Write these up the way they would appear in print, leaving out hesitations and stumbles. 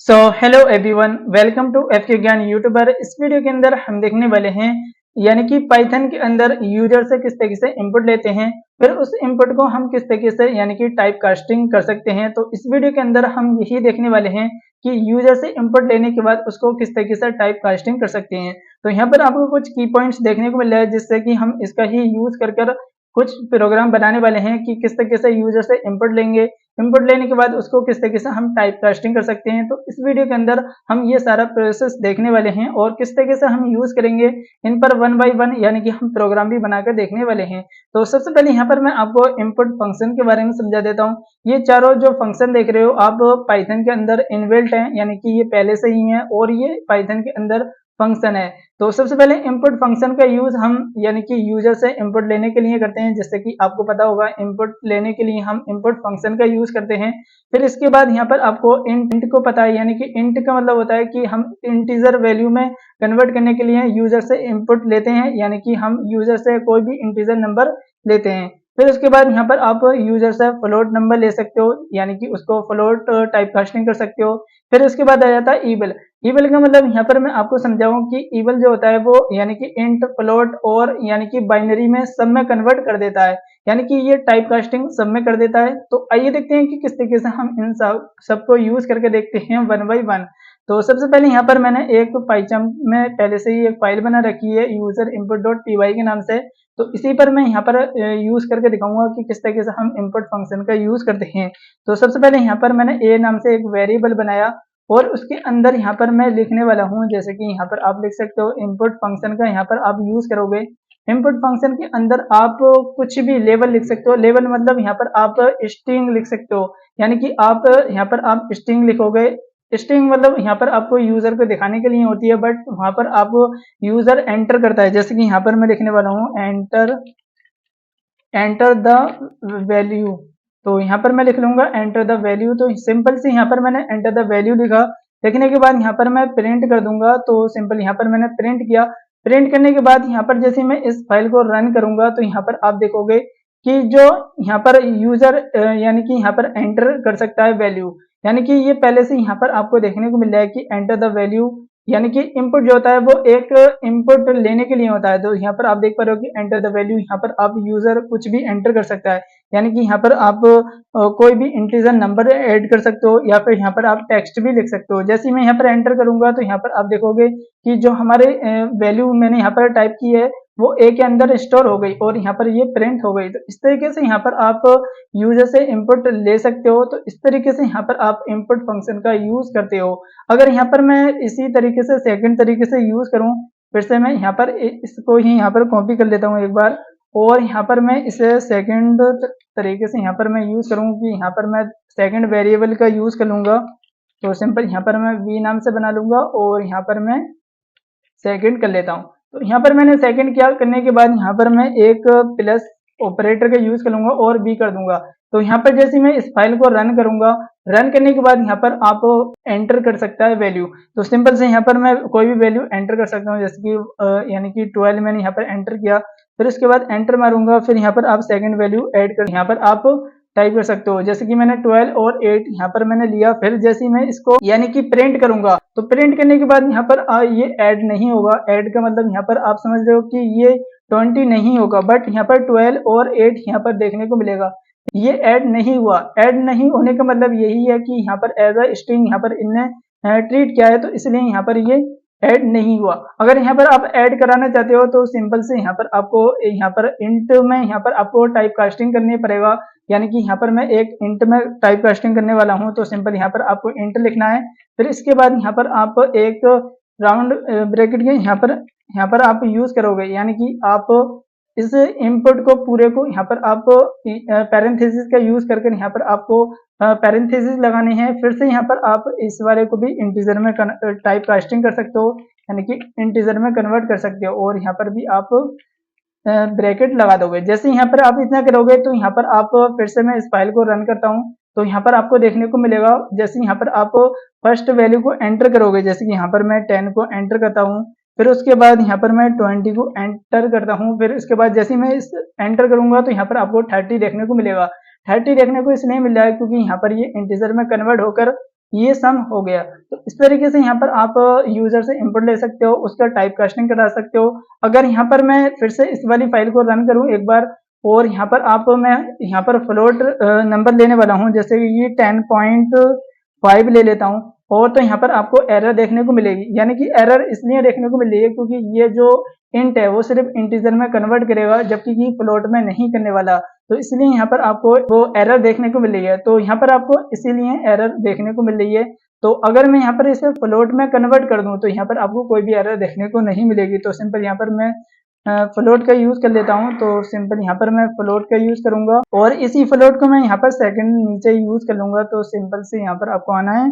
So hello everyone, welcome to F K Gyan YouTuber. इस video के अंदर हम देखने वाले हैं यानी कि पाइथन के अंदर यूजर से किस तरीके से इनपुट लेते हैं, फिर उस इनपुट को हम किस तरीके से यानी कि टाइप कास्टिंग कर सकते हैं। तो इस वीडियो के अंदर हम यही देखने वाले हैं कि यूजर से इनपुट लेने के बाद उसको किस तरीके से टाइप कास्टिंग कर सकते हैं। तो यहाँ पर आपको कुछ की पॉइंट्स देखने को मिल रहा है जिससे कि हम इसका ही यूज कर कुछ प्रोग्राम बनाने वाले हैं कि किस तरीके से यूजर से इनपुट लेंगे, इनपुट लेने के बाद उसको किस तरीके से हम टाइप कास्टिंग कर सकते हैं। तो इस वीडियो के अंदर हम ये सारा प्रोसेस देखने वाले हैं और किस तरीके से हम यूज करेंगे इन पर वन बाय वन, यानी कि हम प्रोग्राम भी बनाकर देखने वाले हैं। तो सबसे पहले यहाँ पर मैं आपको इनपुट फंक्शन के बारे में समझा देता हूँ। ये चारों जो फंक्शन देख रहे हो आप पाइथन के अंदर इनबिल्ट है, यानी कि ये पहले से ही है और ये पाइथन के अंदर फंक्शन है। तो सबसे पहले इनपुट फंक्शन का यूज हम यानी कि यूजर से इनपुट लेने के लिए करते हैं, जैसे कि आपको पता होगा इनपुट लेने के लिए हम इनपुट फंक्शन का यूज करते हैं। फिर इसके बाद यहाँ पर आपको इंट को पता है, यानी कि इंट का मतलब होता है कि हम इंटीजर वैल्यू में कन्वर्ट करने के लिए यूजर से इनपुट लेते हैं, यानी कि हम यूजर से कोई भी इंटीजर नंबर लेते हैं। फिर उसके बाद यहाँ पर आप यूजर से फ्लोट नंबर ले सकते हो, यानी कि उसको फ्लोट टाइप कास्टिंग कर सकते हो। फिर उसके बाद आ जाता है ईबल। ईबल का मतलब यहाँ पर मैं आपको समझाऊं कि ईबल जो होता है वो यानी कि इंट, फ्लोट और यानी कि बाइनरी में सब में कन्वर्ट कर देता है, यानी कि ये टाइप कास्टिंग सब में कर देता है। तो आइए देखते हैं कि किस तरीके से हम इन सबको यूज करके देखते हैं वन बाय वन। तो सबसे पहले यहाँ पर मैंने एक पाइथन में पहले से ही एक फाइल बना रखी है यूजर इनपुट डॉट py के नाम से। तो इसी पर मैं यहाँ पर यूज करके दिखाऊंगा कि किस तरीके से हम इनपुट फंक्शन का यूज करते हैं। तो सबसे पहले यहाँ पर मैंने a नाम से एक वेरिएबल बनाया और उसके अंदर यहाँ पर मैं लिखने वाला हूँ, जैसे कि यहाँ पर आप लिख सकते हो इनपुट फंक्शन का यहाँ पर आप यूज करोगे। इनपुट फंक्शन के अंदर आप कुछ भी लेवल लिख सकते हो। लेवल मतलब यहाँ पर आप स्ट्रिंग लिख सकते हो, यानी कि आप यहाँ पर आप स्ट्रिंग लिखोगे। स्ट्रिंग मतलब यहाँ पर आपको यूजर को दिखाने के लिए होती है, बट वहां पर आप यूजर एंटर करता है। जैसे कि यहाँ पर मैं लिखने वाला हूँ एंटर द वैल्यू। तो यहाँ पर मैं लिख लूंगा एंटर द वैल्यू। तो सिंपल से यहाँ पर मैंने एंटर द वैल्यू लिखा। लिखने के बाद यहाँ पर मैं प्रिंट कर दूंगा। तो सिंपल यहाँ पर मैंने प्रिंट किया। प्रिंट करने के बाद यहाँ पर जैसे मैं इस फाइल को रन करूंगा तो यहाँ पर आप देखोगे कि जो यहाँ पर यूजर यानी कि यहाँ पर एंटर कर सकता है वैल्यू, यानी कि ये पहले से यहाँ पर आपको देखने को मिल रहा है कि एंटर द वैल्यू, यानी कि इनपुट जो होता है वो एक इनपुट लेने के लिए होता है। तो यहाँ पर आप देख पा रहे हो कि एंटर द वैल्यू, यहाँ पर आप यूजर कुछ भी एंटर कर सकता है, यानी कि यहाँ पर आप कोई भी इंटीजर नंबर ऐड कर सकते हो या फिर यहाँ पर आप टेक्स्ट भी लिख सकते हो। जैसे ही मैं यहाँ पर एंटर करूंगा तो यहाँ पर आप देखोगे कि जो हमारे वैल्यू मैंने यहाँ पर टाइप की है वो ए के अंदर स्टोर हो गई और यहाँ पर ये प्रिंट हो गई। तो इस तरीके से यहाँ पर आप यूजर से इनपुट ले सकते हो। तो इस तरीके से यहाँ पर आप इनपुट फंक्शन का यूज करते हो। अगर यहाँ पर मैं इसी तरीके से सेकंड तरीके से यूज करूँ, फिर से मैं यहाँ पर इसको ही यहाँ पर कॉपी कर लेता हूँ एक बार और यहाँ पर मैं इसे सेकंड तरीके से यहाँ पर मैं यूज करूँ कि यहाँ पर मैं सेकंड वेरिएबल का यूज कर लूंगा। तो सिंपल यहाँ पर मैं v नाम से बना लूंगा और यहाँ पर मैं सेकंड कर लेता हूँ। तो यहाँ पर मैंने सेकंड किया करने के बाद यहाँ पर मैं एक प्लस ऑपरेटर का यूज करूंगा और बी कर दूंगा। तो यहाँ पर जैसे मैं इस फाइल को रन करूंगा, रन करने के बाद यहाँ पर आप एंटर कर सकता है वैल्यू। तो सिंपल से यहाँ पर मैं कोई भी वैल्यू एंटर कर सकता हूँ, जैसे कि यानी कि 12 मैंने यहाँ पर एंटर किया। फिर उसके बाद एंटर मारूंगा, फिर यहाँ पर आप सेकंड वैल्यू ऐड कर यहाँ पर आप टाइप कर सकते हो, जैसे कि मैंने 12 और 8 यहाँ पर मैंने लिया। फिर जैसे ही मैं इसको यानी कि प्रिंट करूंगा तो प्रिंट करने के बाद यहाँ पर ये ऐड नहीं होगा। ऐड का मतलब यहाँ पर आप समझ रहे हो कि ये 20 नहीं होगा, बट यहाँ पर 12 और 8 यहाँ पर देखने को मिलेगा। ये ऐड नहीं हुआ। ऐड नहीं होने का मतलब यही है कि यहाँ पर एज अ स्ट्रिंग यहाँ पर इनने ट्रीट किया है, तो इसलिए यहाँ पर ये ऐड नहीं हुआ। अगर यहाँ पर आप ऐड कराना चाहते हो तो सिंपल से यहाँ पर आपको यहाँ पर इंट में यहाँ पर आपको टाइप कास्टिंग करनी पड़ेगा, यानी कि यहाँ पर मैं एक इंट में टाइप कास्टिंग करने वाला हूँ। तो सिंपल यहाँ पर आपको इंट लिखना है। फिर इसके बाद यहाँ पर आप एक राउंड ब्रैकेट के यहाँ पर आप यूज करोगे, यानी कि आप इस इनपुट को पूरे को यहाँ पर आप पैरेंथेसिस का यूज करके यहाँ पर आपको पैरेंथेसिस लगाने हैं। फिर से यहाँ पर आप इस वाले को भी इंटीजर में टाइप कास्टिंग कर सकते हो, यानी कि इंटीजर में कन्वर्ट कर सकते हो और यहाँ पर भी आप ब्रैकेट लगा दोगे। जैसे यहाँ पर आप इतना करोगे तो यहाँ पर आप फिर से मैं इस फाइल को रन करता हूँ तो यहाँ पर आपको देखने को मिलेगा, जैसे यहाँ पर आप फर्स्ट वैल्यू को एंटर करोगे, जैसे कि यहाँ पर मैं 10 को एंटर करता हूँ। फिर उसके बाद यहाँ पर मैं 20 को एंटर करता हूँ। फिर उसके बाद जैसे मैं इस एंटर करूंगा तो यहाँ पर आपको 30 देखने को मिलेगा। 30 देखने को इसलिए मिल रहा है क्योंकि यहाँ पर ये इंटीजर में कन्वर्ट होकर ये सम हो गया। तो इस तरीके से यहाँ पर आप यूजर से इनपुट ले सकते हो, उसका टाइप कास्टिंग करा सकते हो। अगर यहाँ पर मैं फिर से इस वाली फाइल को रन करूँ एक बार, और यहाँ पर मैं यहाँ पर फ्लोट नंबर लेने वाला हूँ, जैसे कि ये 10.5 ले लेता हूँ, और तो यहाँ पर आपको एरर देखने को मिलेगी। यानी कि एरर इसलिए देखने को मिल रही है क्योंकि ये जो इंट है वो सिर्फ इंटीजर में कन्वर्ट करेगा, जबकि ये फ्लोट में नहीं करने वाला। तो इसलिए यहाँ पर आपको वो एरर देखने को मिल रही है। तो यहाँ पर आपको इसीलिए एरर देखने को मिल रही है। तो अगर मैं यहाँ पर इसे फ्लोट में कन्वर्ट कर दूं तो यहाँ पर आपको कोई भी एरर देखने को नहीं मिलेगी। तो सिंपल यहाँ पर मैं फ्लोट का यूज कर लेता हूँ। तो सिंपल यहाँ पर मैं फ्लोट का यूज करूंगा, और इसी फ्लोट को मैं यहाँ पर सेकंड नीचे यूज कर लूंगा। तो सिंपल से यहाँ पर आपको आना है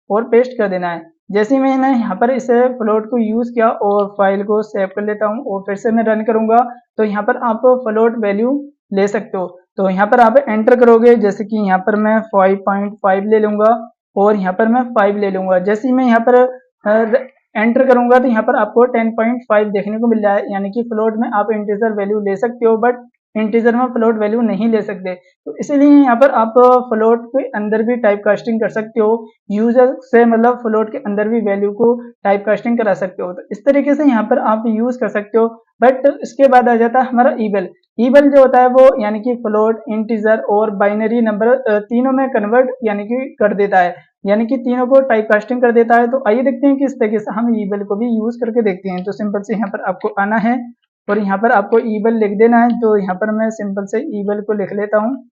और पेस्ट कर देना है। जैसे ही मैंने यहाँ पर इसे फ्लोट को यूज किया और फाइल को सेव कर लेता हूँ और फिर से मैं रन करूंगा, तो यहाँ पर आप फ्लोट वैल्यू ले सकते हो। तो यहाँ पर आप एंटर करोगे, जैसे कि यहाँ पर मैं 5.5 ले लूंगा और यहाँ पर मैं 5 ले लूंगा। जैसे ही मैं यहाँ पर एंटर करूंगा तो यहाँ पर आपको 10.5 देखने को मिल रहा है। यानी कि फ्लोट में आप इंटीजर वैल्यू ले सकते हो, बट इंटीजर में फ्लोट वैल्यू नहीं ले सकते। तो इसीलिए यहाँ पर आप फ्लोट के अंदर भी टाइप कास्टिंग कर सकते हो, यूजर से मतलब फ्लोट के अंदर भी वैल्यू को टाइप कास्टिंग करा सकते हो। तो इस तरीके से यहाँ पर आप यूज कर सकते हो। बट इसके बाद आ जाता है हमारा ईबल। ईबल जो होता है वो यानी कि फ्लोट, इंटीजर और बाइनरी नंबर तीनों में कन्वर्ट यानी कि कर देता है, यानी कि तीनों को टाइप कास्टिंग कर देता है। तो आइए देखते हैं कि इस तरीके से हम ईबल को भी यूज करके देखते हैं। तो सिंपल से यहाँ पर आपको आना है और यहाँ पर आपको ईबल लिख देना है। तो यहाँ पर मैं सिंपल से ईबल को लिख लेता हूँ।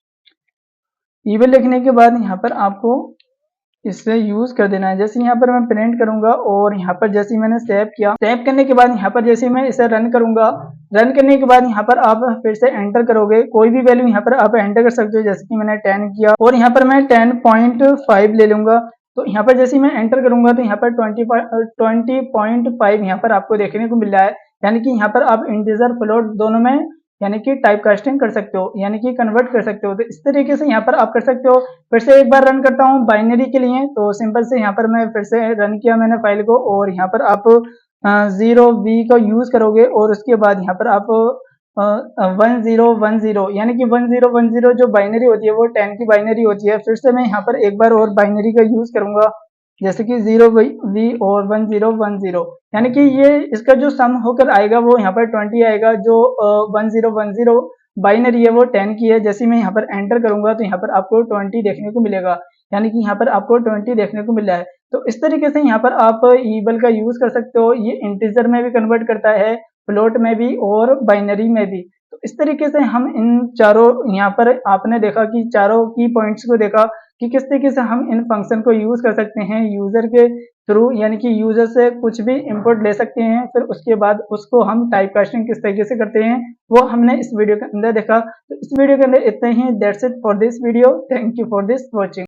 ईबल लिखने के बाद यहाँ पर आपको इससे यूज कर देना है। जैसे यहाँ पर मैं प्रिंट करूंगा और यहाँ पर जैसे मैंने सेव किया, सेव करने के बाद यहाँ पर जैसे मैं इसे रन करूंगा, रन करने के बाद यहाँ पर आप फिर से एंटर करोगे, कोई भी वैल्यू यहाँ पर आप एंटर कर सकते हो। जैसे कि मैंने 10 किया और यहाँ पर मैं 10.5 ले लूंगा। तो यहाँ पर जैसे मैं एंटर करूंगा तो यहाँ पर 20.5 यहाँ पर आपको देखने को मिल रहा है। यानी कि यहाँ पर आप इंटीजर फ्लोट दोनों में यानी कि टाइप कास्टिंग कर सकते हो, यानी कि कन्वर्ट कर सकते हो। तो इस तरीके से यहाँ पर आप कर सकते हो। फिर से एक बार रन करता हूँ बाइनरी के लिए। तो सिंपल से यहाँ पर मैं फिर से रन किया मैंने फाइल को, और यहाँ पर आप 0v का यूज करोगे और उसके बाद यहाँ पर आप 1010 यानी कि 1010 जो बाइनरी होती है वो 10 की बाइनरी होती है। फिर से मैं यहाँ पर एक बार और बाइनरी का यूज करूंगा, जैसे कि 0v और 1010, यानी कि ये इसका जो सम होकर आएगा वो यहाँ पर 20 आएगा। जो 1010 बाइनरी है वो 10 की है। जैसे मैं यहाँ पर एंटर करूंगा तो यहाँ पर आपको 20 देखने को मिलेगा, यानी कि यहाँ पर आपको 20 देखने को मिल रहा है। तो इस तरीके से यहाँ पर आप ईबल का यूज कर सकते हो। ये इंटीजर में भी कन्वर्ट करता है, फ्लोट में भी और बाइनरी में भी। तो इस तरीके से हम इन चारों, यहाँ पर आपने देखा कि चारों की पॉइंट्स को देखा कि किस तरीके से हम इन फंक्शन को यूज कर सकते हैं यूजर के थ्रू, यानी कि यूजर से कुछ भी इनपुट ले सकते हैं, फिर उसके बाद उसको हम टाइप कास्टिंग किस तरीके से करते हैं वो हमने इस वीडियो के अंदर देखा। तो इस वीडियो के अंदर इतना ही। That's it for this video. Thank you for this watching.